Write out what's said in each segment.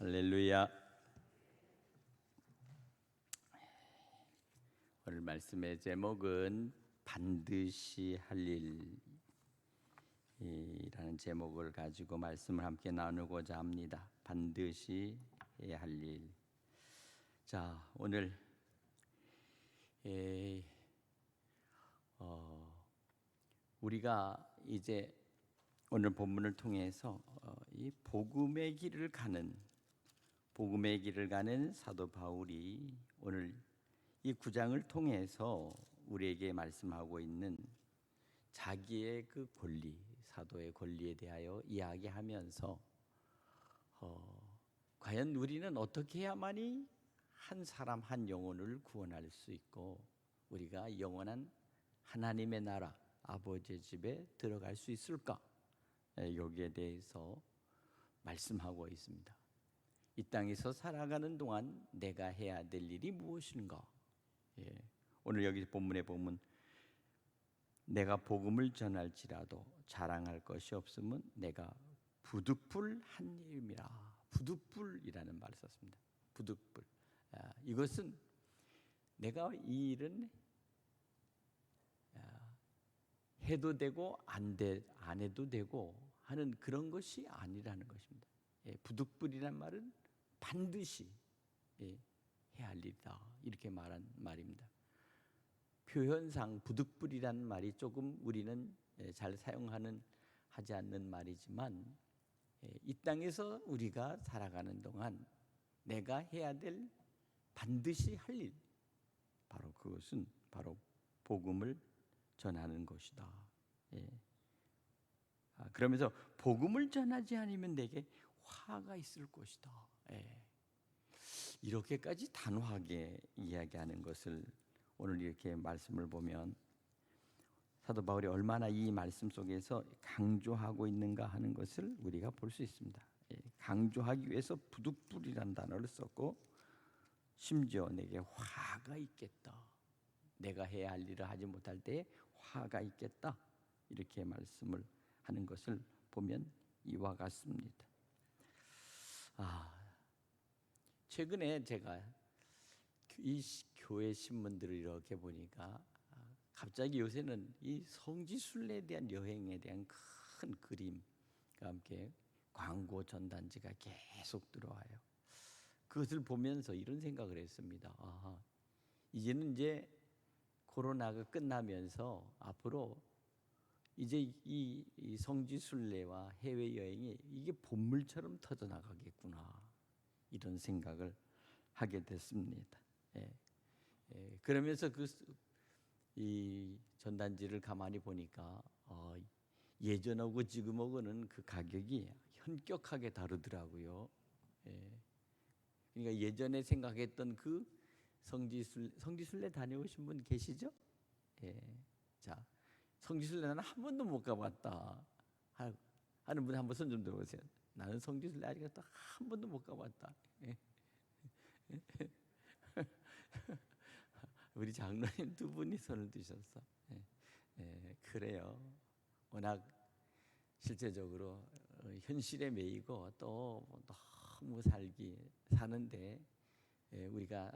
할렐루야. 오늘 말씀의 제목은 반드시 할 일이라는 제목을 가지고 말씀을 함께 나누고자 합니다. 반드시 해야 할 일. 자, 오늘 우리가 이제 오늘 본문을 통해서 이 복음의 길을 가는 사도 바울이 오늘 이 9장을 통해서 우리에게 말씀하고 있는 자기의 그 권리, 사도의 권리에 대하여 이야기하면서 과연 우리는 어떻게 해야만이 한 사람 한 영혼을 구원할 수 있고 우리가 영원한 하나님의 나라 아버지의 집에 들어갈 수 있을까? 여기에 대해서 말씀하고 있습니다. 이 땅에서 살아가는 동안 내가 해야 될 일이 무엇인가? 오늘 여기 본문에 보면 내가 복음을 전할지라도 자랑할 것이 없으면 내가 부득불한 일임이라. 부득불이라는 말을 썼습니다. 부득불. 이것은 내가 이 일은 해도 되고 안 해도 되고 하는 그런 것이 아니라는 것입니다. 부득불이란 말은 반드시 해야 할 일이다 이렇게 말한 말입니다. 표현상 부득불이라는 말이 조금 우리는 잘 하지 않는 말이지만 이 땅에서 우리가 살아가는 동안 내가 해야 될 반드시 할 일, 바로 그것은 바로 복음을 전하는 것이다. 그러면서 복음을 전하지 않으면 내게 화가 있을 것이다. 이렇게까지 단호하게 이야기하는 것을 오늘 이렇게 말씀을 보면 사도 바울이 얼마나 이 말씀 속에서 강조하고 있는가 하는 것을 우리가 볼 수 있습니다. 강조하기 위해서 부득불이라는 단어를 썼고 심지어 내게 화가 있겠다. 내가 해야 할 일을 하지 못할 때에 화가 있겠다. 이렇게 말씀을 하는 것을 보면 이와 같습니다. 최근에 제가 이 교회 신문들을 이렇게 보니까 갑자기 요새는 이 성지순례에 대한 여행에 대한 큰 그림과 함께 광고 전단지가 계속 들어와요. 그것을 보면서 이런 생각을 했습니다. 이제는 이제 코로나가 끝나면서 앞으로 이제 이 성지순례와 해외 여행이 이게 본물처럼 터져 나가겠구나 이런 생각을 하게 됐습니다. 그러면서 이 전단지를 가만히 보니까 예전하고 지금하고는 그 가격이 현격하게 다르더라고요. 그러니까 예전에 생각했던 그 성지순례 다녀오신 분 계시죠? 자, 성지순례 나는 한 번도 못 가봤다 하는 분 한번 손 좀 들어보세요. 나는 성지순례 아직 한 번도 못 가봤다. 우리 장로님 두 분이 손을 드셨어. 그래요. 워낙 실제적으로 현실에 매이고 또 너무 사는데 우리가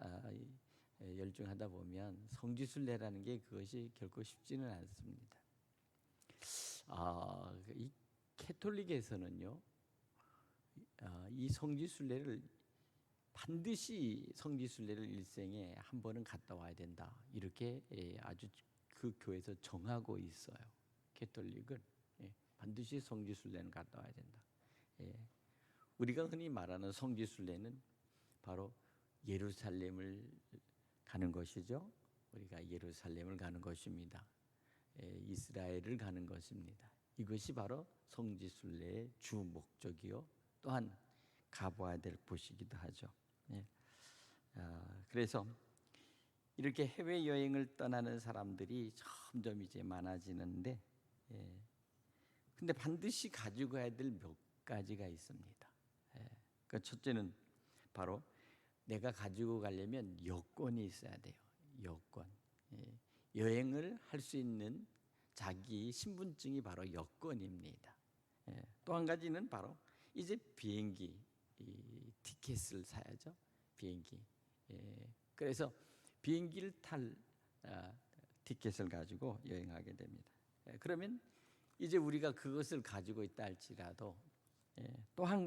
열중하다 보면 성지순례라는 게 그것이 결코 쉽지는 않습니다. 이 캐톨릭에서는요, 이 성지순례를 반드시 성지순례를 일생에 한 번은 갔다 와야 된다 이렇게 아주 그 교회에서 정하고 있어요. 캐톨릭은 반드시 성지순례는 갔다 와야 된다. 우리가 흔히 말하는 성지순례는 바로 예루살렘을 가는 것이죠. 우리가 예루살렘을 가는 것입니다. 이스라엘을 가는 것입니다. 이것이 바로 성지순례의 주 목적이요 또한 가봐야 될 곳이기도 하죠. 그래서 이렇게 해외 여행을 떠나는 사람들이 점점 이제 많아지는데, 근데 반드시 가지고 가야 될 몇 가지가 있습니다. 그 첫째는 바로 내가 가지고 가려면 여권이 있어야 돼요. 여권. 여행을 할 수 있는 자기 신분증이 바로 여권입니다. 또 한 가지는 바로 이제 비행기 이 티켓을 사야죠. 비행기. 그래서 비행기를 탈 티켓을 가지고 여행하게 됩니다. 그러면 이제 우리가 그것을 가지고 있다 할지라도 또 한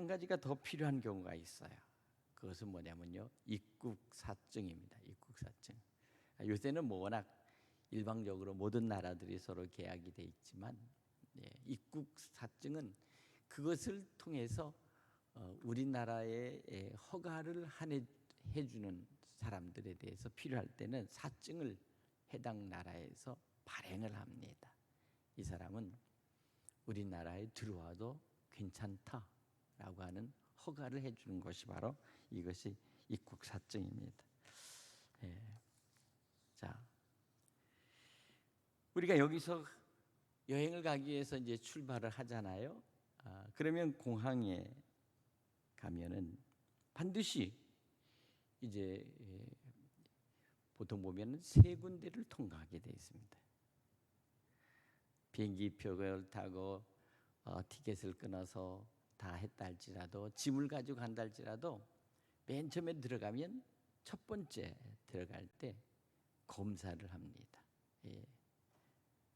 가지가 더 필요한 경우가 있어요. 그것은 뭐냐면요, 입국사증입니다. 입국사증. 요새는 뭐 워낙 일방적으로 모든 나라들이 서로 계약이 돼 있지만 입국사증은 그것을 통해서 우리나라에 허가를 해주는 사람들에 대해서 필요할 때는 사증을 해당 나라에서 발행을 합니다. 이 사람은 우리나라에 들어와도 괜찮다라고 하는 허가를 해주는 것이 바로 이것이 입국사증입니다. 자, 우리가 여기서 여행을 가기 위해서 이제 출발을 하잖아요. 그러면 공항에 가면은 반드시 이제 보통 보면은 세 군데를 통과하게 되어 있습니다. 비행기 표를 타고 티켓을 끊어서 다 했다 할지라도, 짐을 가지고 간다 할지라도 맨 처음에 들어가면 첫 번째 들어갈 때 검사를 합니다.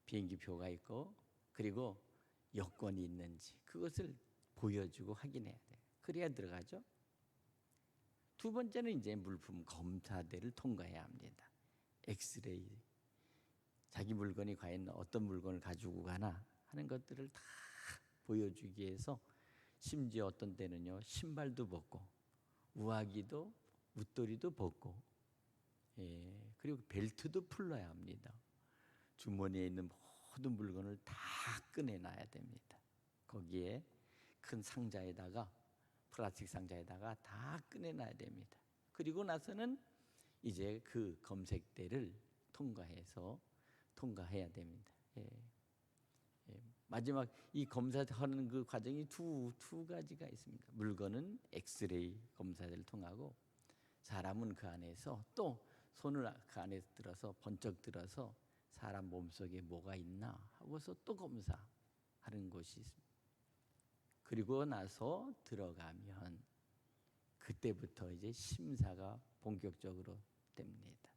비행기 표가 있고 그리고 여권이 있는지 그것을 보여주고 확인해야 돼요. 그래야 들어가죠. 두 번째는 이제 물품 검사대를 통과해야 합니다. 엑스레이, 자기 물건이 과연 어떤 물건을 가지고 가나 하는 것들을 다 보여주기 위해서 심지어 어떤 때는요, 신발도 벗고 우아기도 웃도리도 벗고 그리고 벨트도 풀러야 합니다. 주머니에 있는 모든 물건을 다 꺼내놔야 됩니다. 거기에 큰 상자에다가, 플라스틱 상자에다가 다 꺼내놔야 됩니다. 그리고 나서는 이제 그 검색대를 통과해야 됩니다. 마지막 이 검사하는 그 과정이 두 가지가 있습니다. 물건은 엑스레이 검사를 통하고, 사람은 그 안에서 또 손을 그 안에 들어서 번쩍 들어서 사람 몸속에 뭐가 있나 하고서 또 검사하는 것이 있습니다. 그리고 나서 들어가면 그때부터 이제 심사가 본격적으로 됩니다.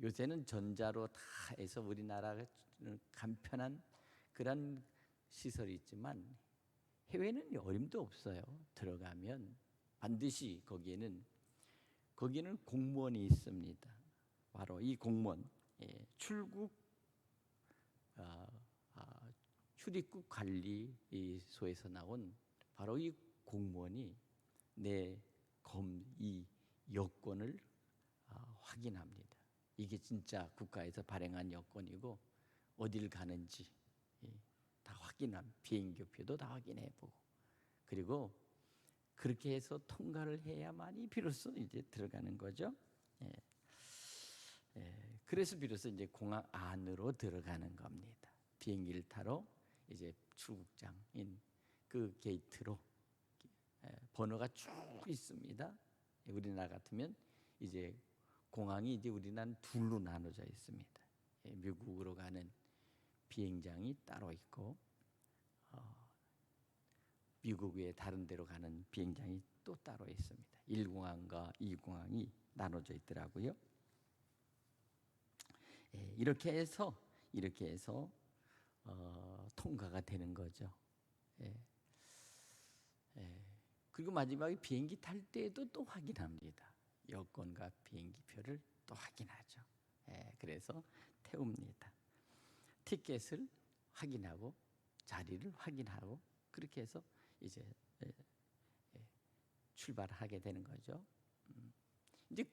요새는 전자로 다 해서 우리나라가 간편한 그런 시설이 있지만 해외는 어림도 없어요. 들어가면 반드시 거기에는 공무원이 있습니다. 바로 이 공무원, 출입국 관리소에서 나온 바로 이 공무원이 이 여권을 확인합니다. 이게 진짜 국가에서 발행한 여권이고 어딜 가는지 다 비행기표도 다 확인해보고, 그리고 그렇게 해서 통과를 해야만이 비로소 이제 들어가는 거죠. 그래서 비로소 이제 공항 안으로 들어가는 겁니다. 비행기를 타러 이제 출국장인 그 게이트로 번호가 쭉 있습니다. 우리나라 같으면 이제 공항이 이제 우리나라는 둘로 나눠져 있습니다. 미국으로 가는 비행장이 따로 있고 미국 외에 다른 데로 가는 비행장이 또 따로 있습니다. 1공항과 2공항이 나눠져 있더라고요. 이렇게 해서 통과가 되는 거죠. 그리고 마지막에 비행기 탈 때에도 또 확인합니다. 여권과 비행기표를 또 확인하죠. 그래서 태웁니다. 티켓을 확인하고 자리를 확인하고 그렇게 해서 이제 출발하게 되는 거죠. 이제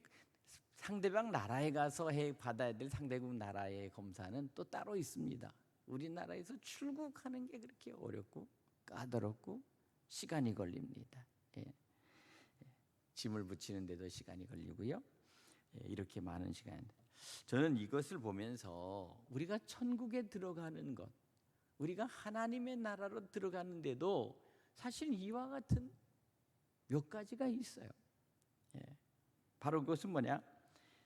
상대방 나라에 가서 받아야 될 상대국 나라의 검사는 또 따로 있습니다. 우리나라에서 출국하는 게 그렇게 어렵고 까다롭고 시간이 걸립니다. 짐을 붙이는 데도 시간이 걸리고요. 이렇게 많은 시간. 저는 이것을 보면서 우리가 천국에 들어가는 것, 우리가 하나님의 나라로 들어가는데도 사실 이와 같은 몇 가지가 있어요. 바로 그것은 뭐냐?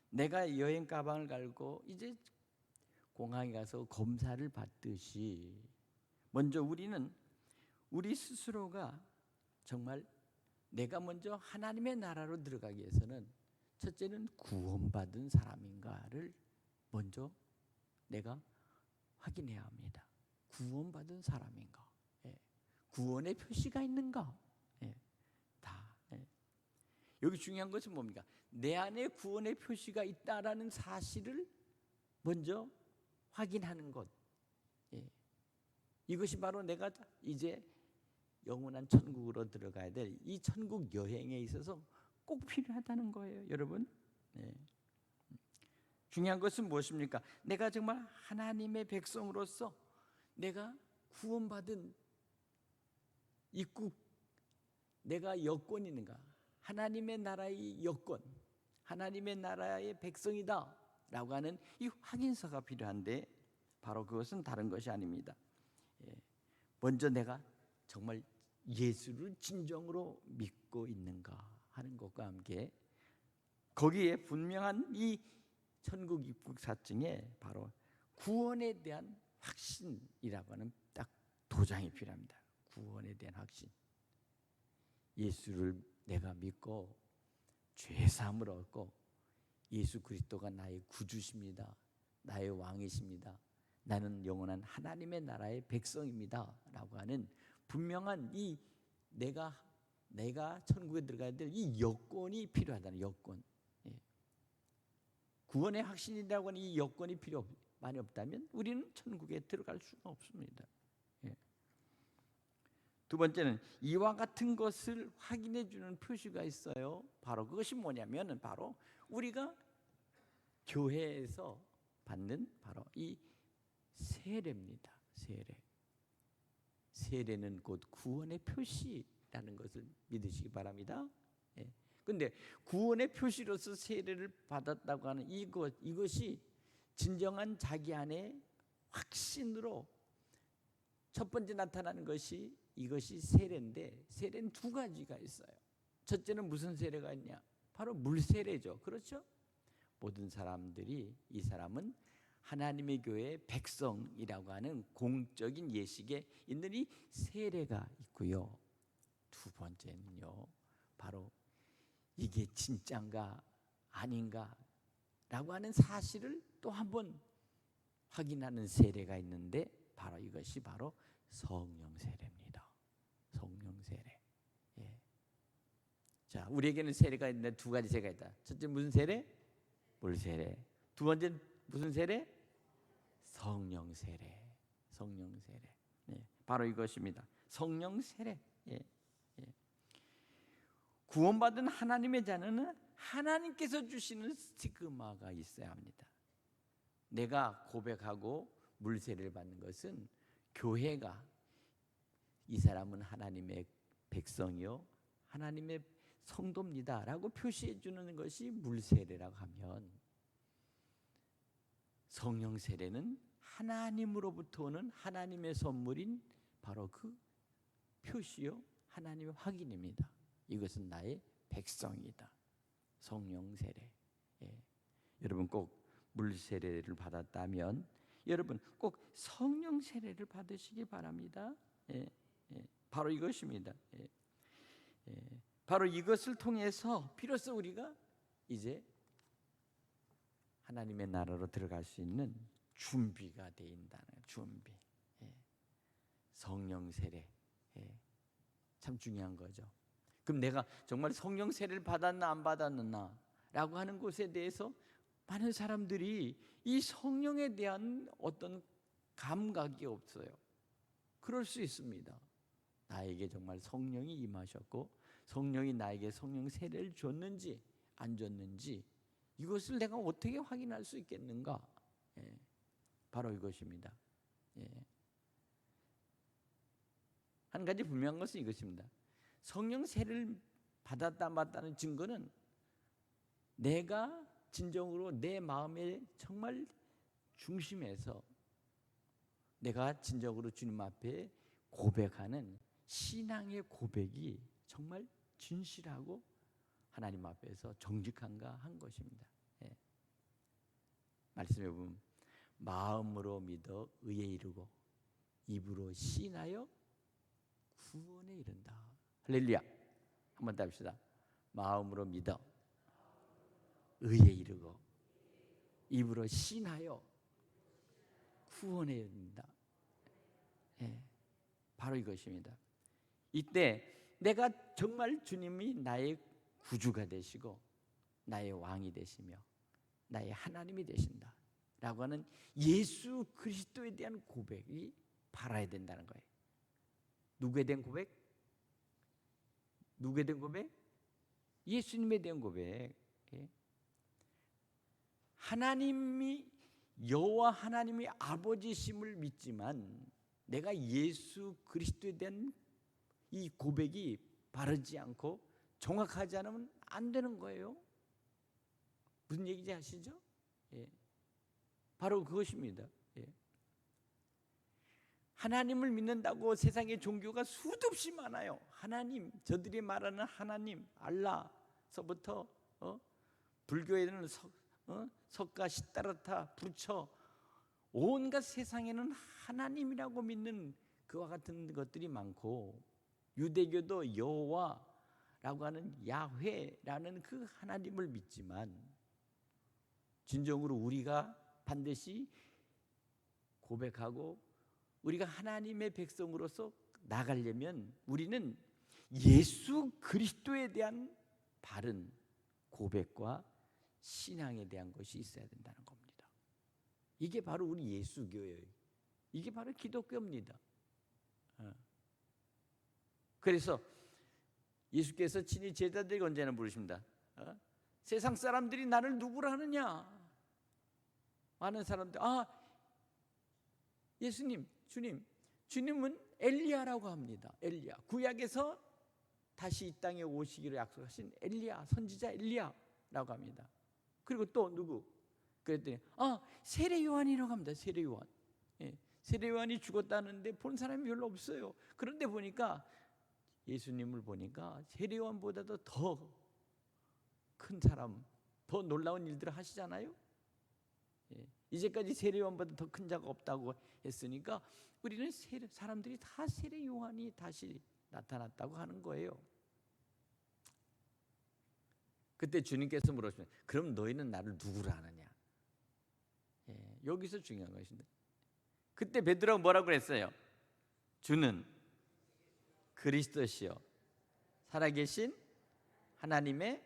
내가 여행 가방을 갈고 이제 공항에 가서 검사를 받듯이 먼저 우리는 우리 스스로가 정말 내가 먼저 하나님의 나라로 들어가기 위해서는 첫째는 구원받은 사람인가를 먼저 내가 확인해야 합니다. 구원받은 사람인가? 예. 구원의 표시가 있는가? 예. 다. 예. 여기 중요한 것은 뭡니까? 내 안에 구원의 표시가 있다라는 사실을 먼저 확인하는 것. 예. 이것이 바로 내가 이제 영원한 천국으로 들어가야 될 이 천국 여행에 있어서 꼭 필요하다는 거예요, 여러분. 네. 중요한 것은 무엇입니까? 내가 정말 하나님의 백성으로서 내가 구원받은 입국, 내가 여권이 있는가? 하나님의 나라의 여권, 하나님의 나라의 백성이다 라고 하는 이 확인서가 필요한데, 바로 그것은 다른 것이 아닙니다. 먼저 내가 정말 예수를 진정으로 믿고 있는가 하는 것과 함께 거기에 분명한 이 천국 입국 사증에 바로 구원에 대한 확신이라고 하는 딱 도장이 필요합니다. 구원에 대한 확신. 예수를 내가 믿고 죄 사함을 얻고 예수 그리스도가 나의 구주십니다. 나의 왕이십니다. 나는 영원한 하나님의 나라의 백성입니다 라고 하는 분명한 이 내가 천국에 들어가야 될 이 여건이 필요하다는 여건. 예. 구원의 확신이라고 하는 이 여건이 많이 없다면 우리는 천국에 들어갈 수가 없습니다. 예. 두 번째는 이와 같은 것을 확인해 주는 표시가 있어요. 바로 그것이 뭐냐면은 바로 우리가 교회에서 받는 바로 이 세례입니다. 세례는 곧 구원의 표시라는 것을 믿으시기 바랍니다. 그런데 구원의 표시로서 세례를 받았다고 하는 이것이 진정한 자기 안에 확신으로 첫 번째 나타나는 것이 이것이 세례인데, 세례는 두 가지가 있어요. 첫째는 무슨 세례가 있냐? 바로 물세례죠. 그렇죠? 모든 사람들이 이 사람은 하나님의 교회의 백성이라고 하는 공적인 예식에 있는 이 세례가 있고요. 두 번째는요, 바로 이게 진짜인가 아닌가 라고 하는 사실을 또 한번 확인하는 세례가 있는데, 바로 이것이 바로 성령 세례입니다. 성령 세례. 예. 자, 우리에게는 세례가 있는데 두 가지 세례가 있다. 첫째 무슨 세례? 물 세례. 두 번째 무슨 세례? 성령 세례. 성령 세례. 예. 바로 이것입니다. 성령 세례. 예. 예. 구원받은 하나님의 자녀는 하나님께서 주시는 스티그마가 있어야 합니다. 내가 고백하고 물 세례를 받는 것은 교회가 이 사람은 하나님의 백성이요 하나님의 성도입니다라고 표시해 주는 것이 물 세례라고 하면, 성령 세례는 하나님으로부터 오는 하나님의 선물인 바로 그 표시요 하나님의 확인입니다. 이것은 나의 백성이다. 성령 세례. 예. 여러분 꼭 물 세례를 받았다면 여러분 꼭 성령 세례를 받으시기 바랍니다. 예. 예. 바로 이것입니다. 예. 예. 바로 이것을 통해서 비로소 우리가 이제 하나님의 나라로 들어갈 수 있는 준비가 된다는 준비. 예. 성령 세례. 예. 참 중요한 거죠. 그럼 내가 정말 성령 세례를 받았나 안 받았나 라고 하는 것에 대해서 많은 사람들이 이 성령에 대한 어떤 감각이 없어요. 그럴 수 있습니다. 나에게 정말 성령이 임하셨고 성령이 나에게 성령 세례를 줬는지 안 줬는지 이것을 내가 어떻게 확인할 수 있겠는가? 예. 바로 이것입니다. 예. 한 가지 분명한 것은 이것입니다. 성령 세례를 받았다 안 받았다는 증거는 내가 진정으로 내 마음의 정말 중심에서 내가 진정으로 주님 앞에 고백하는 신앙의 고백이 정말 진실하고 하나님 앞에서 정직한가 한 것입니다. 예. 말씀해 보면 마음으로 믿어 의에 이르고 입으로 시인하여 구원에 이른다. 할렐루야. 한번 더 합시다. 마음으로 믿어 의에 이르고 입으로 신하여 구원에 이른다. 예, 바로 이것입니다. 이때 내가 정말 주님이 나의 구주가 되시고 나의 왕이 되시며 나의 하나님이 되신다 라고 하는 예수 그리스도에 대한 고백이 바라야 된다는 거예요. 누구에 대한 고백? 누구에 대한 고백? 예수님에 대한 고백. 하나님이 여호와 하나님이 아버지심을 믿지만 내가 예수 그리스도에 대한 이 고백이 바르지 않고 정확하지 않으면 안 되는 거예요. 무슨 얘기인지 아시죠? 바로 그것입니다. 하나님을 믿는다고 세상의 종교가 수도 없이 많아요. 하나님, 저들이 말하는 하나님, 알라서부터 불교에는 석가, 시타르타, 부처, 온갖 세상에는 하나님이라고 믿는 그와 같은 것들이 많고, 유대교도 여호와라고 하는 야훼라는 그 하나님을 믿지만 진정으로 우리가 반드시 고백하고 우리가 하나님의 백성으로서 나가려면 우리는 예수 그리스도에 대한 바른 고백과 신앙에 대한 것이 있어야 된다는 겁니다. 이게 바로 우리 예수교예요. 이게 바로 기독교입니다. 그래서 예수께서 친히 제자들에게 언제나 물으십니다. 세상 사람들이 나를 누구라 하느냐? 많은 사람들, 예수님, 주님은 엘리야라고 합니다. 엘리야, 구약에서 다시 이 땅에 오시기로 약속하신 엘리야, 선지자 엘리야라고 합니다. 그리고 또 누구? 그랬더니 세례 요한이라고 합니다. 세례 요한. 세례 요한이 죽었다는데 본 사람이 별로 없어요. 그런데 보니까 예수님을 보니까 세례 요한보다도 더 큰 사람, 더 놀라운 일들을 하시잖아요. 이제까지 세례 요한보다 더 큰 자가 없다고 했으니까 우리는 사람들이 다 세례 요한이 다시 나타났다고 하는 거예요. 그때 주님께서 물으시면 그럼 너희는 나를 누구라 하느냐? 여기서 중요한 것인데, 그때 베드로가 뭐라고 그랬어요? 주는 그리스도시요 살아계신 하나님의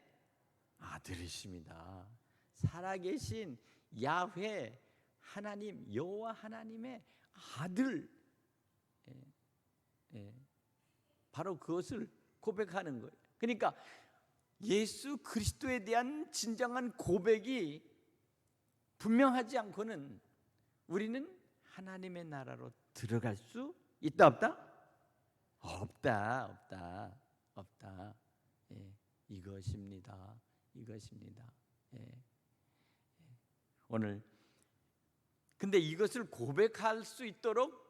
아들이십니다. 살아계신 야훼 하나님, 여호와 하나님의 아들. 바로 그것을 고백하는 거예요. 그러니까 예수 그리스도에 대한 진정한 고백이 분명하지 않고는 우리는 하나님의 나라로 들어갈 수 있다 없다? 없다. 이것입니다. 오늘 근데 이것을 고백할 수 있도록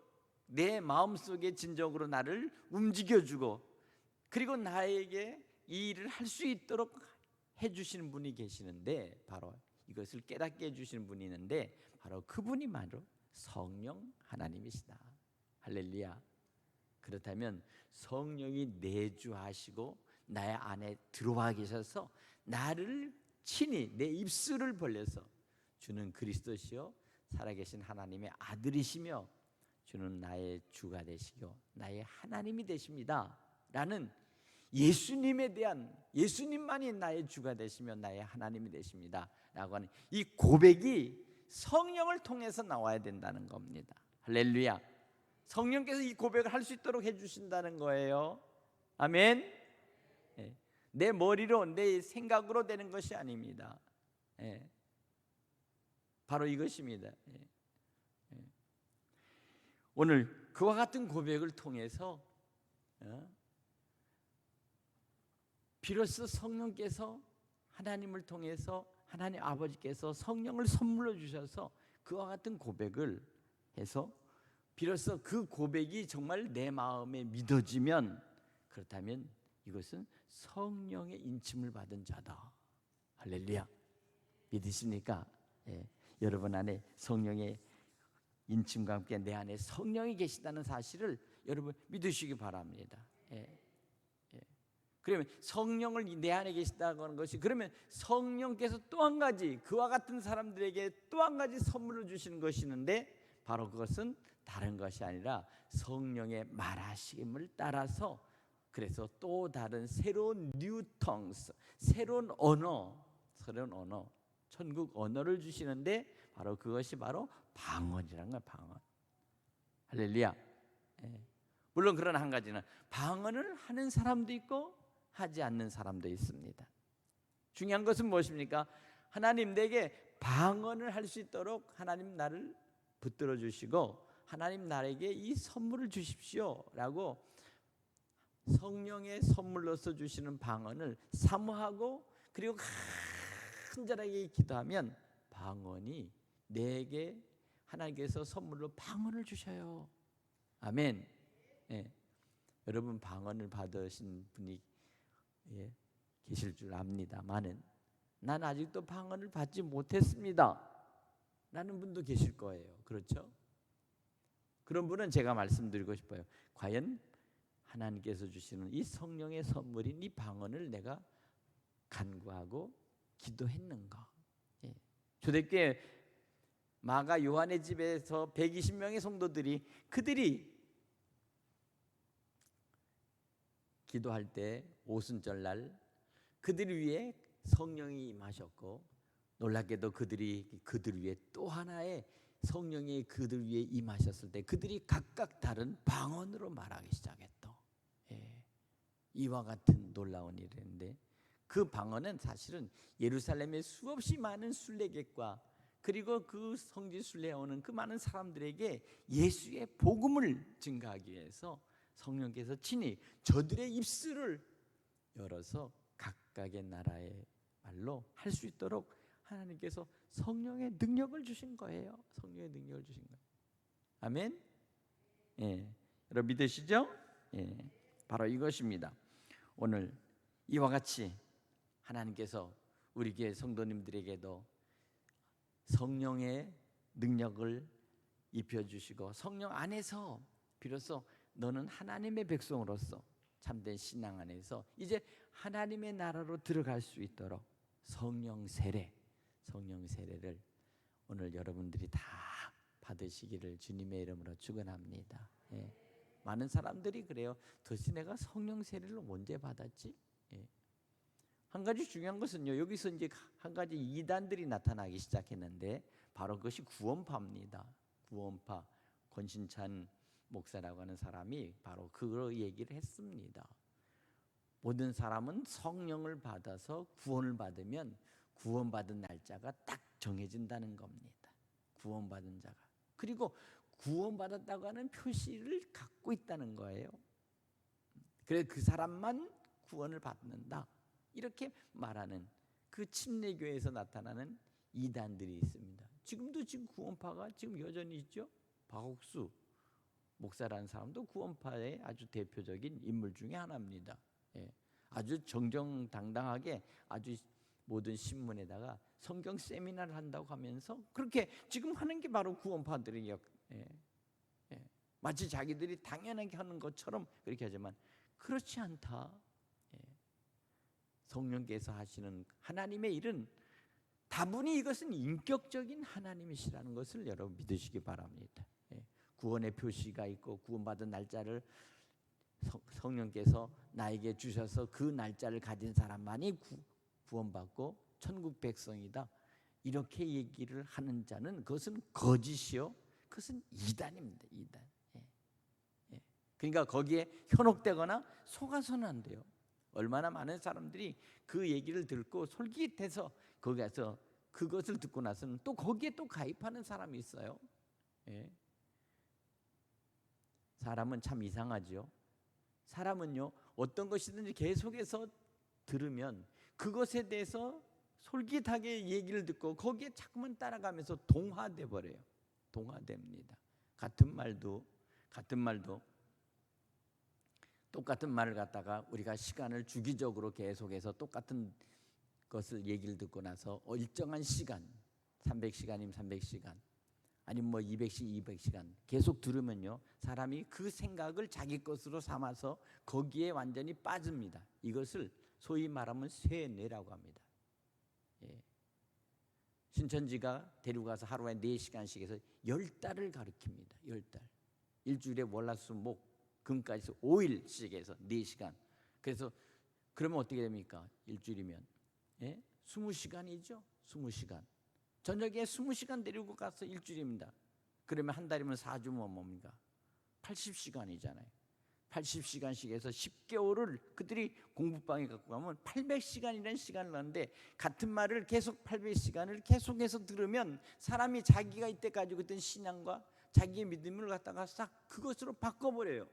내 마음속에 진정으로 나를 움직여주고 그리고 나에게 이 일을 할 수 있도록 해주시는 분이 계시는데, 바로 이것을 깨닫게 해주시는 분이 있는데 바로 그분이 바로 성령 하나님이시다. 할렐루야. 그렇다면 성령이 내주하시고 나의 안에 들어와 계셔서 나를 친히 내 입술을 벌려서 주는 그리스도시요 살아계신 하나님의 아들이시며 주는 나의 주가 되시고 나의 하나님이 되십니다 라는 예수님에 대한, 예수님만이 나의 주가 되시며 나의 하나님이 되십니다 라고 하는 이 고백이 성령을 통해서 나와야 된다는 겁니다. 할렐루야. 성령께서 이 고백을 할 수 있도록 해주신다는 거예요. 아멘. 내 머리로 내 생각으로 되는 것이 아닙니다. 바로 이것입니다. 오늘 그와 같은 고백을 통해서 비로소 성령께서 하나님을 통해서 하나님 아버지께서 성령을 선물로 주셔서 그와 같은 고백을 해서 비로소 그 고백이 정말 내 마음에 믿어지면, 그렇다면 이것은 성령의 인침을 받은 자다. 할렐루야. 믿으십니까? 여러분 안에 성령의 인침과 함께 내 안에 성령이 계시다는 사실을 여러분 믿으시기 바랍니다. 예. 예. 그러면 성령을 내 안에 계시다고 하는 것이, 그러면 성령께서 또 한 가지 그와 같은 사람들에게 또 한 가지 선물을 주시는 것이 있는데, 바로 그것은 다른 것이 아니라 성령의 말하심을 따라서, 그래서 또 다른 새로운 뉴 텅스, 새로운 언어, 천국 언어를 주시는데, 바로 그것이 바로 방언이라는 거예요. 방언. 할렐루야. 예. 물론 그러나 한 가지는, 방언을 하는 사람도 있고 하지 않는 사람도 있습니다. 중요한 것은 무엇입니까? 하나님 내게 방언을 할 수 있도록 하나님 나를 붙들어 주시고, 하나님 나에게 이 선물을 주십시오 라고 성령의 선물로서 주시는 방언을 사모하고, 그리고 간절하게 기도하면 방언이 내게 하나님께서 선물로 방언을 주셔요. 아멘. 예. 여러분 방언을 받으신 분이 계실 줄 압니다만은, 난 아직도 방언을 받지 못했습니다 라는 분도 계실 거예요. 그렇죠? 그런 분은 제가 말씀드리고 싶어요. 과연 하나님께서 주시는 이 성령의 선물인 이 방언을 내가 간구하고 기도했는가? 예. 초대교회 마가 요한의 집에서 120명의 성도들이, 그들이 기도할 때 오순절날 그들 위에 성령이 임하셨고, 놀랍게도 그들 위에 또 하나의 성령이 그들 위에 임하셨을 때 그들이 각각 다른 방언으로 말하기 시작했다. 예. 이와 같은 놀라운 일인데, 그 방언은 사실은 예루살렘의 수없이 많은 순례객과 그리고 그 성지 순례에 오는 그 많은 사람들에게 예수의 복음을 증거하기 위해서 성령께서 친히 저들의 입술을 열어서 각각의 나라의 말로 할 수 있도록 하나님께서 성령의 능력을 주신 거예요. 성령의 능력을 주신 거예요. 아멘. 예. 여러분 믿으시죠? 예. 바로 이것입니다. 오늘 이와 같이 하나님께서 우리 교회 성도님들에게도 성령의 능력을 입혀주시고, 성령 안에서 비로소 너는 하나님의 백성으로서 참된 신앙 안에서 이제 하나님의 나라로 들어갈 수 있도록 성령 세례를 오늘 여러분들이 다 받으시기를 주님의 이름으로 축원합니다. 예. 많은 사람들이 그래요. 도대체 내가 성령 세례를 언제 받았지? 예. 한 가지 중요한 것은요, 여기서 이제 한 가지 이단들이 나타나기 시작했는데, 바로 그것이 구원파입니다. 구원파. 권신찬 목사라고 하는 사람이 바로 그 얘기를 했습니다. 모든 사람은 성령을 받아서 구원을 받으면 구원받은 날짜가 딱 정해진다는 겁니다. 구원받은 자가. 그리고 구원받았다고 하는 표시를 갖고 있다는 거예요. 그래서 그 사람만 구원을 받는다, 이렇게 말하는 그 침례교회에서 나타나는 이단들이 있습니다. 지금도 구원파가 지금 여전히 있죠. 박옥수 목사라는 사람도 구원파의 아주 대표적인 인물 중에 하나입니다. 예. 아주 정정당당하게 아주 모든 신문에다가 성경 세미나를 한다고 하면서 그렇게 지금 하는 게 바로 구원파들이에요. 예. 예. 마치 자기들이 당연하게 하는 것처럼 그렇게 하지만 그렇지 않다. 예. 성령께서 하시는 하나님의 일은 다분히 이것은 인격적인 하나님이시라는 것을 여러분 믿으시기 바랍니다. 예. 구원의 표시가 있고 구원받은 날짜를 성령께서 나에게 주셔서 그 날짜를 가진 사람만이 구원받고 천국 백성이다, 이렇게 얘기를 하는 자는 그것은 거짓이요, 그것은 이단입니다. 이단. 예. 예. 그러니까 거기에 현혹되거나 속아서는 안 돼요. 얼마나 많은 사람들이 그 얘기를 듣고 솔깃해서 거기 가서 그것을 듣고 나서는 또 거기에 또 가입하는 사람이 있어요. 예. 사람은 참 이상하죠. 사람은요, 어떤 것이든지 계속해서 들으면 그것에 대해서 솔깃하게 얘기를 듣고 거기에 자꾸만 따라가면서 동화돼 버려요. 동화됩니다. 같은 말도 똑같은 말을 갖다가 우리가 시간을 주기적으로 계속해서 똑같은 것을 얘기를 듣고 나서 일정한 시간, 300시간이면 300시간, 아니면 뭐 200시간 계속 들으면요, 사람이 그 생각을 자기 것으로 삼아서 거기에 완전히 빠집니다. 이것을 소위 말하면 쇠뇌라고 합니다. 예. 신천지가 데리고 가서 하루에 4시간씩 해서 10달을 가르칩니다. 10달. 일주일에 월화수목 금까지 5일씩 해서 4시간. 그래서 그러면 어떻게 됩니까? 일주일이면 20시간이죠. 20시간. 저녁에 20시간 데리고 가서 일주일입니다. 그러면 한 달이면 4주면 뭡니까? 80시간이잖아요. 80시간씩 해서 10개월을 그들이 공부방에 갖고 가면 800시간이라는 시간을 하는데, 같은 말을 계속 800시간을 계속해서 들으면 사람이 자기가 이때까지 그랬던 신앙과 자기의 믿음을 갖다가 싹 그것으로 바꿔버려요.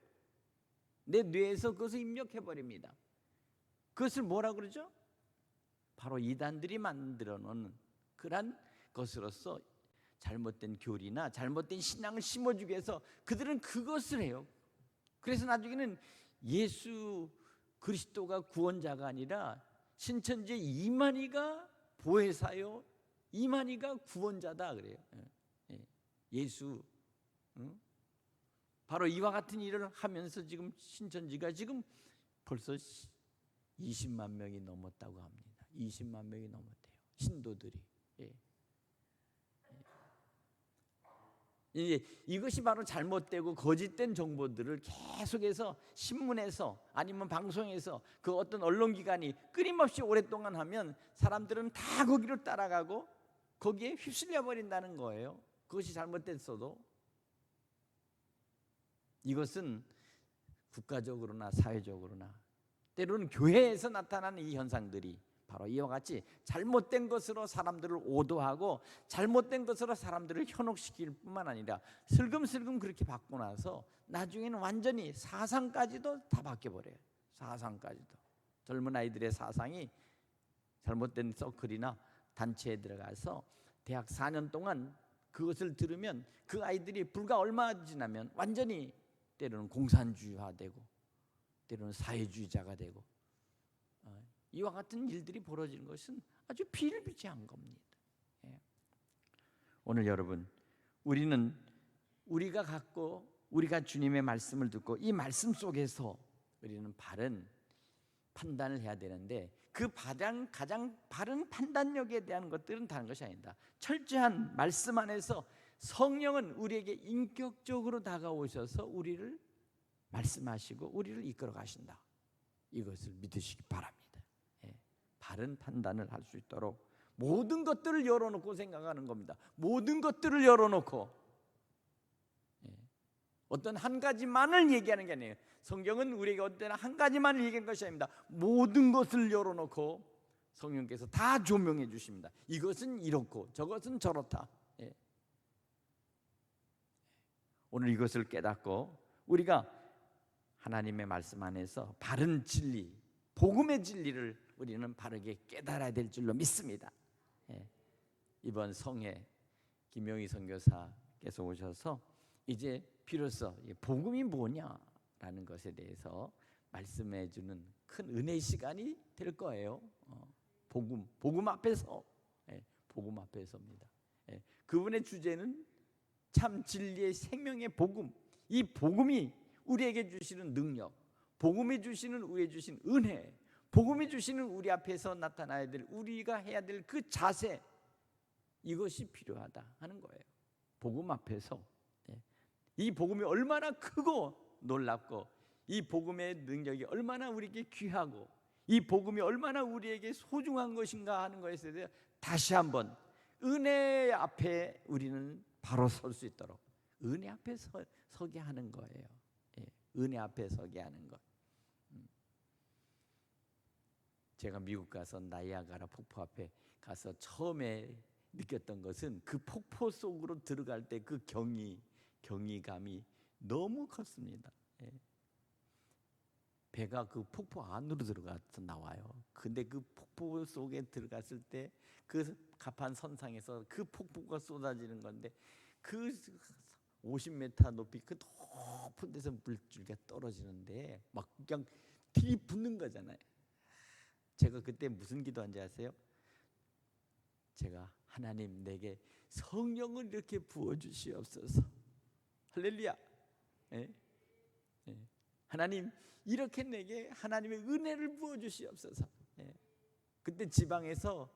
내 뇌에서 그것을 입력해버립니다. 그것을 뭐라 그러죠? 바로 이단들이 만들어 놓은 그런 것으로서 잘못된 교리나 잘못된 신앙을 심어주기 위해서 그들은 그것을 해요. 그래서 나중에는 예수 그리스도가 구원자가 아니라 신천지의 이만희가 보혜사요, 이만희가 구원자다 그래요. 예수, 바로 이와 같은 일을 하면서 지금 신천지가 지금 벌써 20만 명이 넘었다고 합니다. 20만 명이 넘었대요, 신도들이. 이제 이것이 바로 잘못되고 거짓된 정보들을 계속해서 신문에서 아니면 방송에서 그 어떤 언론기관이 끊임없이 오랫동안 하면 사람들은 다 거기로 따라가고 거기에 휩쓸려 버린다는 거예요. 그것이 잘못됐어도. 이것은 국가적으로나 사회적으로나 때로는 교회에서 나타나는 이 현상들이 바로 이와 같이 잘못된 것으로 사람들을 오도하고 잘못된 것으로 사람들을 현혹시킬 뿐만 아니라 슬금슬금 그렇게 받고 나서 나중에는 완전히 사상까지도 다 바뀌어버려요. 사상까지도. 젊은 아이들의 사상이 잘못된 서클이나 단체에 들어가서 대학 4년 동안 그것을 들으면 그 아이들이 불과 얼마 지나면 완전히 때로는 공산주의화되고 때로는 사회주의자가 되고, 이와 같은 일들이 벌어지는 것은 아주 비일비재한 겁니다. 오늘 여러분, 우리가 주님의 말씀을 듣고 이 말씀 속에서 우리는 바른 판단을 해야 되는데, 그 가장 바른 판단력에 대한 것들은 다른 것이 아니다. 철저한 말씀 안에서 성령은 우리에게 인격적으로 다가오셔서 우리를 말씀하시고 우리를 이끌어 가신다. 이것을 믿으시기 바랍니다. 바른 판단을 할 수 있도록 모든 것들을 열어놓고 생각하는 겁니다. 모든 것들을 열어놓고, 어떤 한 가지만을 얘기하는 게 아니에요. 성경은 우리에게 어떤 한 가지만을 얘기하는 것이 아닙니다. 모든 것을 열어놓고 성령께서 다 조명해 주십니다. 이것은 이렇고 저것은 저렇다. 오늘 이것을 깨닫고 우리가 하나님의 말씀 안에서 바른 진리, 복음의 진리를 우리는 바르게 깨달아야 될 줄로 믿습니다. 이번 성회 김영희 선교사께서 오셔서 이제 비로소 복음이 뭐냐라는 것에 대해서 말씀해 주는 큰 은혜의 시간이 될 거예요. 복음 앞에서, 복음 앞에서입니다. 그분의 주제는 참 진리의 생명의 복음. 이 복음이 우리에게 주시는 능력, 복음이 주시는 우리에게 주신 은혜, 복음이 주시는 우리 앞에서 나타나야 될, 우리가 해야 될 그 자세, 이것이 필요하다 하는 거예요. 복음 앞에서 이 복음이 얼마나 크고 놀랍고, 이 복음의 능력이 얼마나 우리에게 귀하고, 이 복음이 얼마나 우리에게 소중한 것인가 하는 것에 대해 다시 한번 은혜 앞에 우리는 바로 설 수 있도록 은혜 앞에 서게 하는 거예요. 은혜 앞에 서게 하는 것. 제가 미국 가서 나이아가라 폭포 앞에 가서 처음에 느꼈던 것은 그 폭포 속으로 들어갈 때 그 경이감이 너무 컸습니다. 배가 그 폭포 안으로 들어가서 나와요. 근데 그 폭포 속에 들어갔을 때 그 가판 선상에서 그 폭포가 쏟아지는 건데, 그 50m 높이 그 높은 데서 물줄기가 떨어지는데 막 그냥 들이붓는 거잖아요. 제가 그때 무슨 기도한지 아세요? 제가 하나님 내게 성령을 이렇게 부어주시옵소서. 할렐루야. 예? 예. 하나님 이렇게 내게 하나님의 은혜를 부어주시옵소서. 예. 그때 지방에서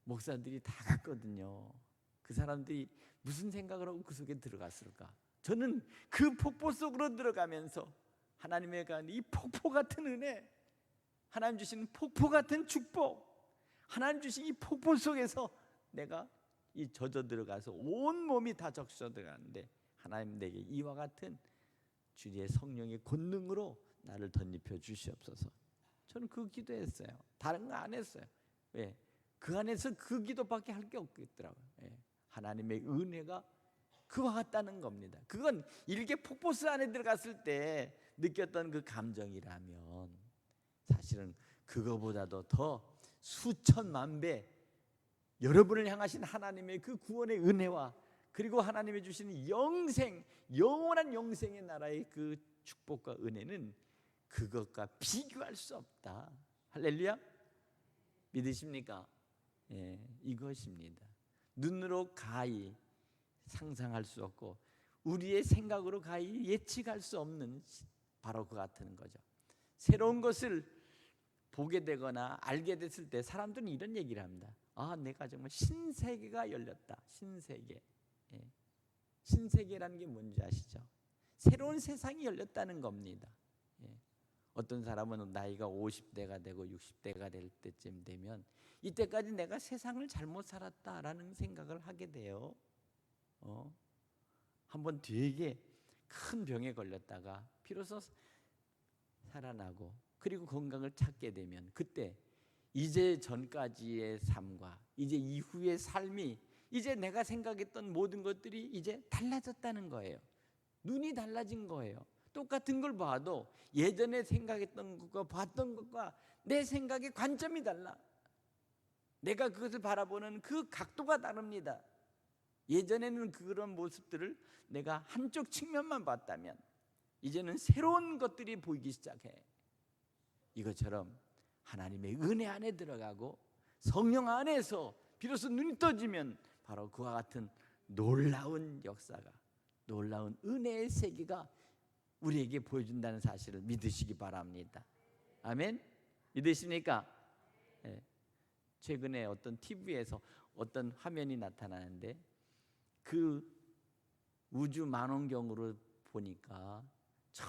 목사들이 다 갔거든요. 그 사람들이 무슨 생각을 하고 그 속에 들어갔을까? 저는 그 폭포 속으로 들어가면서 하나님의 이 폭포 같은 은혜, 하나님 주시는 폭포 같은 축복, 하나님 주신 이 폭포 속에서 내가 이 젖어 들어가서 온 몸이 다 적셔 들어가는데 하나님 내게 이와 같은 주의 성령의 권능으로 나를 덧입혀 주시옵소서. 저는 그 기도했어요. 다른 거 안 했어요. 왜? 그 안에서 그 기도밖에 할 게 없겠더라고요. 예. 하나님의 은혜가 그와 같다는 겁니다. 그건 일개 폭포수 안에 들어갔을 때 느꼈던 그 감정이라면 사실은 그거보다도 더 수천만 배 여러분을 향하신 하나님의 그 구원의 은혜와 그리고 하나님이 주시는 영생, 영원한 영생의 나라의 그 축복과 은혜는 그것과 비교할 수 없다. 할렐루야. 믿으십니까? 예, 이것입니다. 눈으로 가히 상상할 수 없고 우리의 생각으로 가히 예측할 수 없는 바로 그 같은 거죠. 새로운 것을 보게 되거나 알게 됐을 때 사람들은 이런 얘기를 합니다. 아, 내가 정말 신세계가 열렸다. 신세계. 예. 신세계라는 게 뭔지 아시죠? 새로운 세상이 열렸다는 겁니다. 예. 어떤 사람은 나이가 50대가 되고 60대가 될 때쯤 되면 이때까지 내가 세상을 잘못 살았다라는 생각을 하게 돼요. 한번 되게 큰 병에 걸렸다가 비로소 살아나고 그리고 건강을 찾게 되면 그때 이제 전까지의 삶과 이제 이후의 삶이 이제 내가 생각했던 모든 것들이 이제 달라졌다는 거예요. 눈이 달라진 거예요. 똑같은 걸 봐도 예전에 생각했던 것과 봤던 것과 내 생각의 관점이 달라. 내가 그것을 바라보는 그 각도가 다릅니다. 예전에는 그런 모습들을 내가 한쪽 측면만 봤다면 이제는 새로운 것들이 보이기 시작해. 이것처럼 하나님의 은혜 안에 들어가고 성령 안에서 비로소 눈이 떠지면 바로 그와 같은 놀라운 역사가, 놀라운 은혜의 세계가 우리에게 보여준다는 사실을 믿으시기 바랍니다. 아멘. 믿으십니까? 네. 최근에 어떤 TV에서 어떤 화면이 나타나는데 그 우주 망원경으로 보니까 저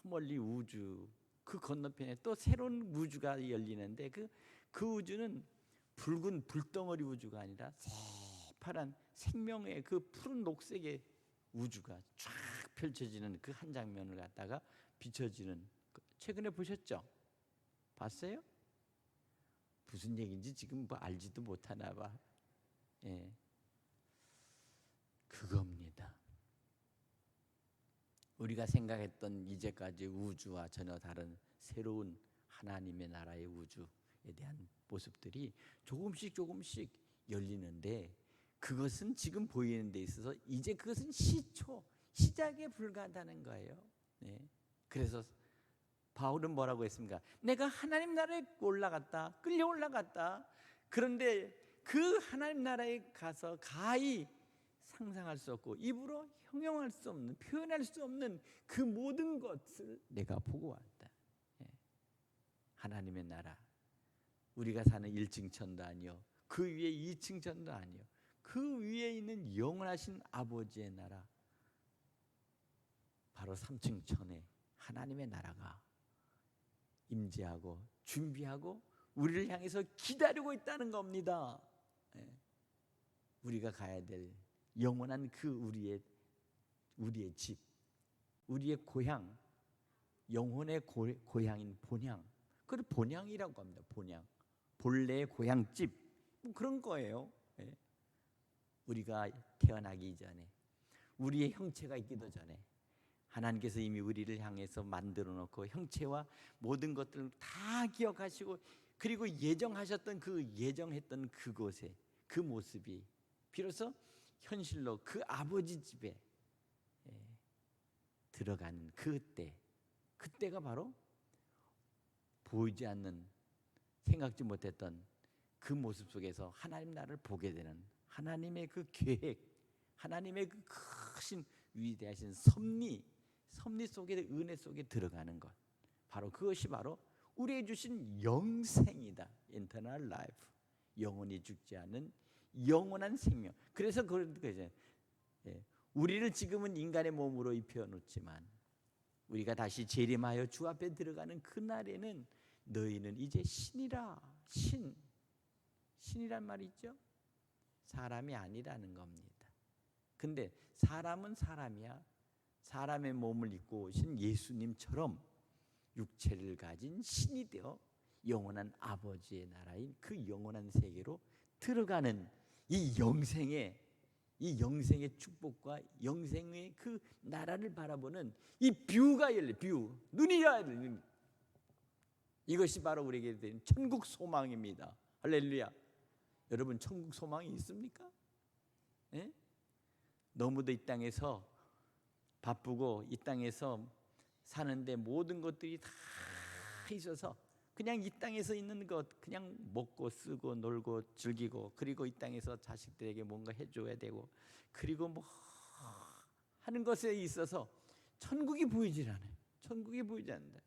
멀리 우주 그 건너편에 또 새로운 우주가 열리는데 그 우주는 붉은 불덩어리 우주가 아니라 새파란 생명의 그 푸른 녹색의 우주가 쫙 펼쳐지는 그 한 장면을 갖다가 비춰지는, 최근에 보셨죠? 봤어요? 무슨 얘기인지 지금 뭐 알지도 못하나 봐. 예. 그겁니다. 우리가 생각했던 이제까지 우주와 전혀 다른 새로운 하나님의 나라의 우주에 대한 모습들이 조금씩 열리는데 그것은 지금 보이는 데 있어서 이제 그것은 시작에 불과하다는 거예요. 네. 그래서 바울은 뭐라고 했습니까? 내가 하나님 나라에 올라갔다, 끌려 올라갔다. 그런데 그 하나님 나라에 가서 가히 상상할 수 없고 입으로 형용할 수 없는, 표현할 수 없는 그 모든 것을 내가 보고 왔다. 예. 하나님의 나라, 우리가 사는 1층 천도 아니요, 그 위에 2층 천도 아니요, 그 위에 있는 영원하신 아버지의 나라, 바로 3층 천에 하나님의 나라가 임재하고 준비하고 우리를 향해서 기다리고 있다는 겁니다. 예. 우리가 가야 될 영원한 그 우리의 집, 우리의 고향, 영혼의 고향인 본향, 그걸 본향이라고 합니다. 본향, 본래의 고향집, 뭐 그런 거예요. 예. 우리가 태어나기 전에, 우리의 형체가 있기도 전에 하나님께서 이미 우리를 향해서 만들어 놓고 형체와 모든 것들을 다 기억하시고 그리고 예정하셨던 그 예정했던 그곳에 그 모습이 비로소 현실로 그 아버지 집에 들어가는 그때가 바로 보이지 않는, 생각지 못했던 그 모습 속에서 하나님 나라를 보게 되는 하나님의 그 계획, 하나님의 그 크신 위대하신 섭리 속에, 은혜 속에 들어가는 것, 바로 그것이 바로 우리에게 주신 영생이다. Eternal life, 영원히 죽지 않는 영원한 생명. 그래서 그러죠. 우리를 지금은 인간의 몸으로 입혀놓지만 우리가 다시 재림하여 주 앞에 들어가는 그날에는 너희는 이제 신이라. 신이란 말이 있죠. 사람이 아니라는 겁니다. 근데 사람은 사람이야. 사람의 몸을 입고 오신 예수님처럼 육체를 가진 신이 되어 영원한 아버지의 나라인 그 영원한 세계로 들어가는 이 영생의 축복과 영생의 그 나라를 바라보는 이 뷰가 열려. 눈이 열려. 이것이 바로 우리에게 된 천국 소망입니다. 할렐루야. 여러분, 천국 소망이 있습니까? 예? 너무도 이 땅에서 바쁘고 이 땅에서 사는데 모든 것들이 다 있어서 그냥 이 땅에서 있는 것 그냥 먹고 쓰고 놀고 즐기고, 그리고 이 땅에서 자식들에게 뭔가 해줘야 되고, 그리고 뭐 하는 것에 있어서 천국이 보이질 않아요. 천국이 보이지 않는다.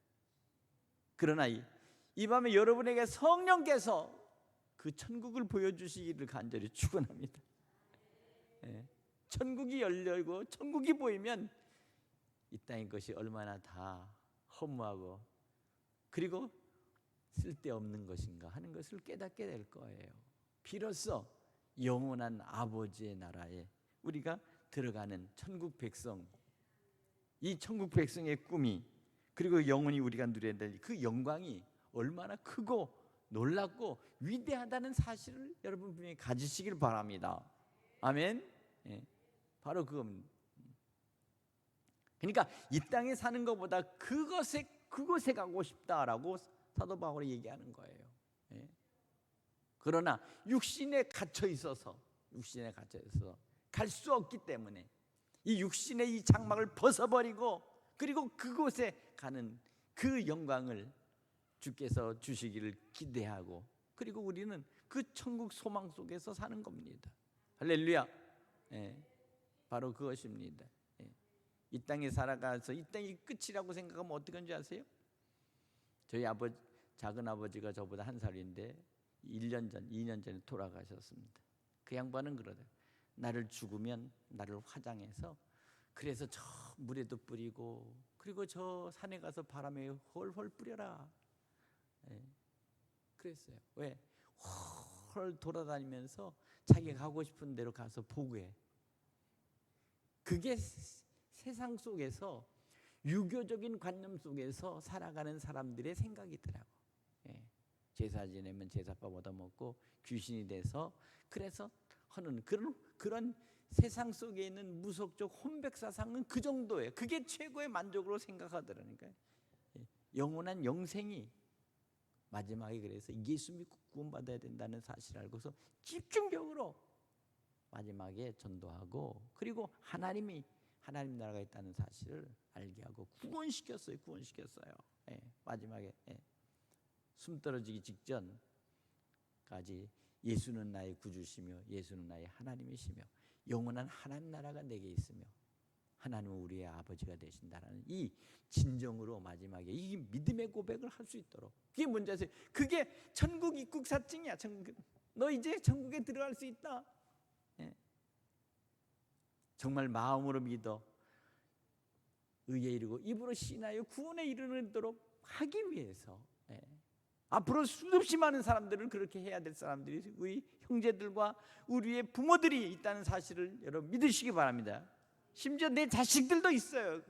그러나 이 밤에 여러분에게 성령께서 그 천국을 보여주시기를 간절히 축원합니다. 천국이 열리고 천국이 보이면 이 땅의 것이 얼마나 다 허무하고 그리고 쓸데없는 것인가 하는 것을 깨닫게 될 거예요. 비로소 영원한 아버지의 나라에 우리가 들어가는 천국 백성, 이 천국 백성의 꿈이, 그리고 영원히 우리가 누려야 될 그 영광이 얼마나 크고 놀랍고 위대하다는 사실을 여러분 분명히 가지시길 바랍니다. 아멘. 바로 그겁니다. 그러니까 이 땅에 사는 것보다 그곳에 가고 싶다라고 사도 바울이 얘기하는 거예요. 그러나 육신에 갇혀 있어서 갈 수 없기 때문에 이 육신의 이 장막을 벗어버리고 그리고 그곳에 가는 그 영광을 주께서 주시기를 기대하고, 그리고 우리는 그 천국 소망 속에서 사는 겁니다. 할렐루야. 바로 그것입니다. 이 땅에 살아가서 이 땅이 끝이라고 생각하면 어떻게 하는지 아세요? 저희 작은 아버지가 저보다 한 살인데 2년 전에 돌아가셨습니다. 그 양반은 그러더라고요. 나를 죽으면 나를 화장해서 그래서 저 물에도 뿌리고 그리고 저 산에 가서 바람에 헐헐 뿌려라. 그랬어요. 왜? 헐 돌아다니면서 자기가 가고 싶은 데로 가서 보고해. 그게 세상 속에서 유교적인 관념 속에서 살아가는 사람들의 생각이더라고. 제사 지내면 제사밥 얻어먹고 귀신이 돼서 그래서 하는 그런 세상 속에 있는 무속적 혼백사상은 그 정도예요. 그게 최고의 만족으로 생각하더라니까요. 영원한 영생이 마지막에 그래서 예수 믿고 구원받아야 된다는 사실을 알고서 집중적으로 마지막에 전도하고, 그리고 하나님 나라가 있다는 사실을 알게 하고 구원시켰어요. 마지막에 숨 떨어지기 직전까지 예수는 나의 구주시며 예수는 나의 하나님이시며 영원한 하나님 나라가 내게 있으며 하나님은 우리의 아버지가 되신다라는 이 진정으로 마지막에 이 믿음의 고백을 할 수 있도록, 그게 뭔지 아세요? 그게 천국 입국 사증이야. 너 이제 천국에 들어갈 수 있다. 정말 마음으로 믿어 의에 이르고 입으로 신하여 구원에 이르도록 하기 위해서 앞으로 수없이 많은 사람들을 그렇게 해야 될 사람들이 우리 형제들과 우리의 부모들이 있다는 사실을 여러분 믿으시기 바랍니다. 심지어 내 자식들도 있어요.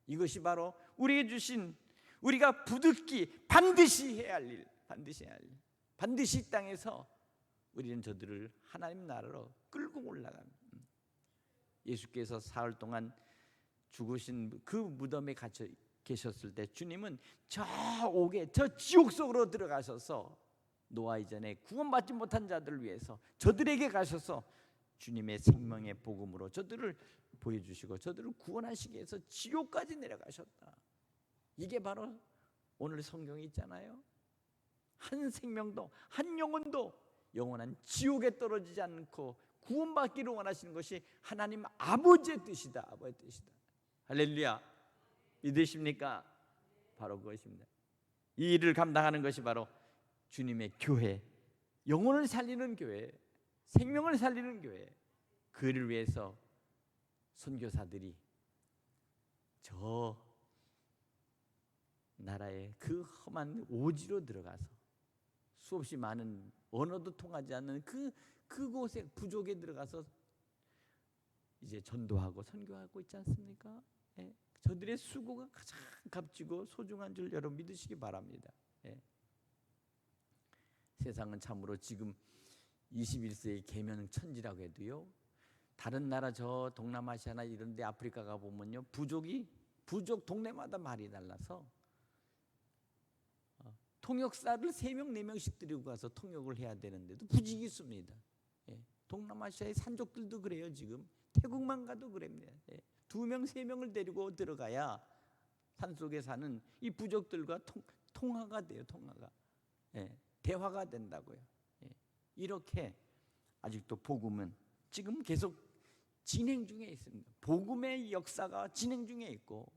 이것이 바로 우리에게 주신, 우리가 부득이 반드시 해야 할 일, 반드시 이 땅에서 우리는 저들을 하나님 나라로 끌고 올라갑니다. 예수께서 사흘 동안 죽으신 그 무덤에 갇혀 계셨을 때 주님은 저 지옥 속으로 들어가셔서 노아 이전에 구원받지 못한 자들을 위해서 저들에게 가셔서 주님의 생명의 복음으로 저들을 보여주시고 저들을 구원하시기 위해서 지옥까지 내려가셨다. 이게 바로 오늘 성경에 있잖아요. 한 생명도 한 영혼도 영원한 지옥에 떨어지지 않고 구원받기를 원하시는 것이 하나님 아버지의 뜻이다. 아버지의 뜻이다. 할렐루야. 믿으십니까? 바로 그것입니다. 이 일을 감당하는 것이 바로 주님의 교회, 영혼을 살리는 교회, 생명을 살리는 교회. 그를 위해서 선교사들이 저 나라의 그 험한 오지로 들어가서 수없이 많은 언어도 통하지 않는 그곳에 부족에 들어가서 이제 전도하고 선교하고 있지 않습니까? 예. 저들의 수고가 가장 값지고 소중한 줄 여러분 믿으시기 바랍니다. 예. 세상은 참으로 지금 21세기 계명 천지라고 해도요, 다른 나라 저 동남아시아나 이런 데 아프리카 가보면요, 부족 동네마다 말이 달라서 통역사를 3명 4명씩 데리고 가서 통역을 해야 되는데도 부지기수입니다. 예. 동남아시아의 산족들도 그래요. 지금 태국만 가도 그럽니다. 예. 2명 3명을 데리고 들어가야 산속에 사는 이 부족들과 통화가 돼요. 통화가. 예. 대화가 된다고요. 예. 이렇게 아직도 복음은 지금 계속 진행 중에 있습니다. 복음의 역사가 진행 중에 있고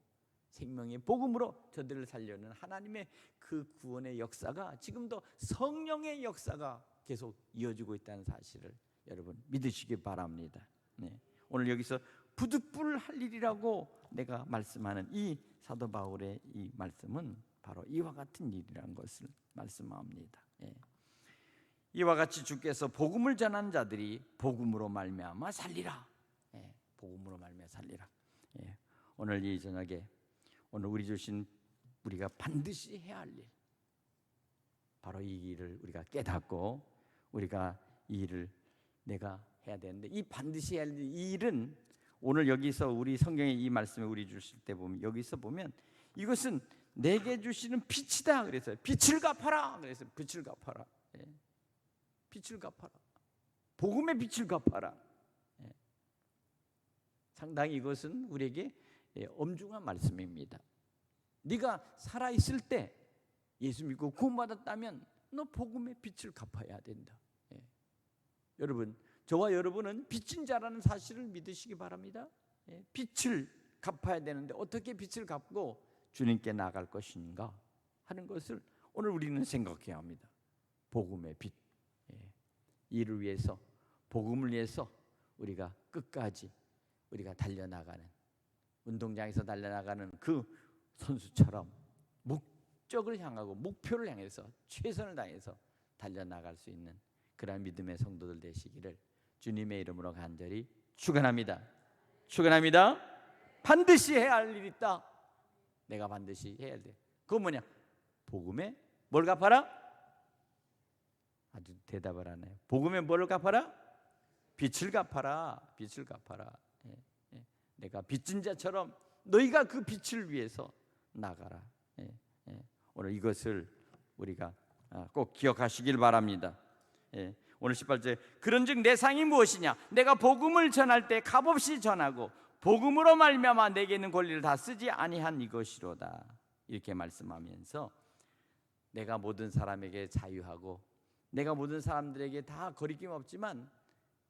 생명의 복음으로 저들을 살려는 하나님의 그 구원의 역사가 지금도 성령의 역사가 계속 이어지고 있다는 사실을 여러분 믿으시기 바랍니다. 네. 오늘 여기서 부득불 할 일이라고 내가 말씀하는 이 사도 바울의 이 말씀은 바로 이와 같은 일이라는 것을 말씀합니다. 예. 이와 같이 주께서 복음을 전한 자들이 복음으로 말미암아 살리라. 예. 복음으로 말미암아 살리라. 예. 오늘 이 저녁에 오늘 우리가 반드시 해야 할 일, 바로 이 일을 우리가 깨닫고 우리가 이 일을 내가 해야 되는데, 이 반드시 해야 할 이 일은 오늘 여기서 우리 성경에 이 말씀을 우리 주실 때 보면, 여기서 보면 이것은 내게 주시는 빛이다 그래서 빛을 갚아라 그래서 빛을 갚아라. 예. 빛을 갚아라. 복음의 빛을 갚아라. 예. 상당히 이것은 우리에게 엄중한 말씀입니다. 네가 살아있을 때 예수 믿고 구원받았다면 너 복음의 빛을 갚아야 된다. 예. 여러분, 저와 여러분은 빚진 자라는 사실을 믿으시기 바랍니다. 예. 빛을 갚아야 되는데 어떻게 빛을 갚고 주님께 나갈 것인가 하는 것을 오늘 우리는 생각해야 합니다. 복음의 빛. 예. 이를 위해서, 복음을 위해서 우리가 끝까지 우리가 달려나가는, 운동장에서 달려나가는 그 선수처럼 목적을 향하고 목표를 향해서 최선을 다해서 달려나갈 수 있는 그러한 믿음의 성도들 되시기를 주님의 이름으로 간절히 축원합니다. 축원합니다. 반드시 해야 할 일이 있다. 내가 반드시 해야 돼. 그건 뭐냐? 복음에 뭘 갚아라? 아주 대답을 하네요. 복음에 뭘 갚아라? 빛을 갚아라. 빛을 갚아라. 예, 예. 내가 빚진 자처럼 너희가 그 빛을 위해서 나가라. 예, 예. 오늘 이것을 우리가 꼭 기억하시길 바랍니다. 예. 오늘 18절 그런즉 내 상이 무엇이냐? 내가 복음을 전할 때 값없이 전하고 복음으로 말미암아 내게 있는 권리를 다 쓰지 아니한 이것이로다. 이렇게 말씀하면서 내가 모든 사람에게 자유하고 내가 모든 사람들에게 다 거리낌 없지만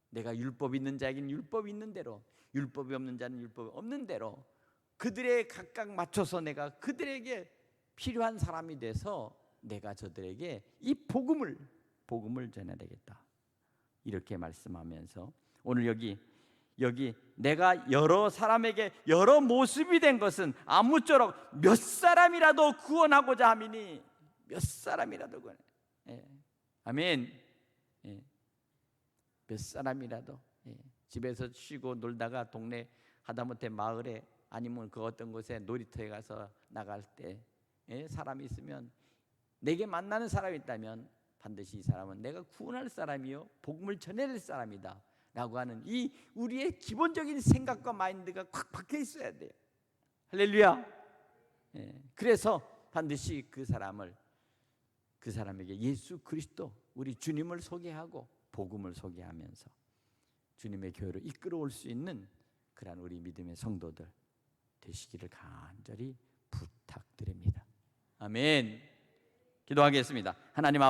내가 율법 있는 자에게는 율법 있는 대로, 율법이 없는 자는 율법이 없는 대로 그들에 각각 맞춰서 내가 그들에게 필요한 사람이 돼서 내가 저들에게 이 복음을 전해야 되겠다. 이렇게 말씀하면서 오늘 여기 내가 여러 사람에게 여러 모습이 된 것은 아무쪼록 몇 사람이라도 구원하고자 함이니, 몇 사람이라도 구원해. 예. 아멘. 예. 몇 사람이라도. 예. 집에서 쉬고 놀다가 동네 하다못해 마을에 아니면 그 어떤 곳에 놀이터에 가서 나갈 때 사람이 있으면, 내게 만나는 사람이 있다면 반드시 이 사람은 내가 구원할 사람이요 복음을 전해낼 사람이다 라고 하는 이 우리의 기본적인 생각과 마인드가 콱 박혀 있어야 돼요. 할렐루야. 예. 그래서 반드시 그 사람에게 예수 그리스도 우리 주님을 소개하고 복음을 소개하면서 주님의 교회로 이끌어올 수 있는 그러한 우리 믿음의 성도들 되시기를 간절히 부탁드립니다. 아멘. 기도하겠습니다. 하나님 아버지,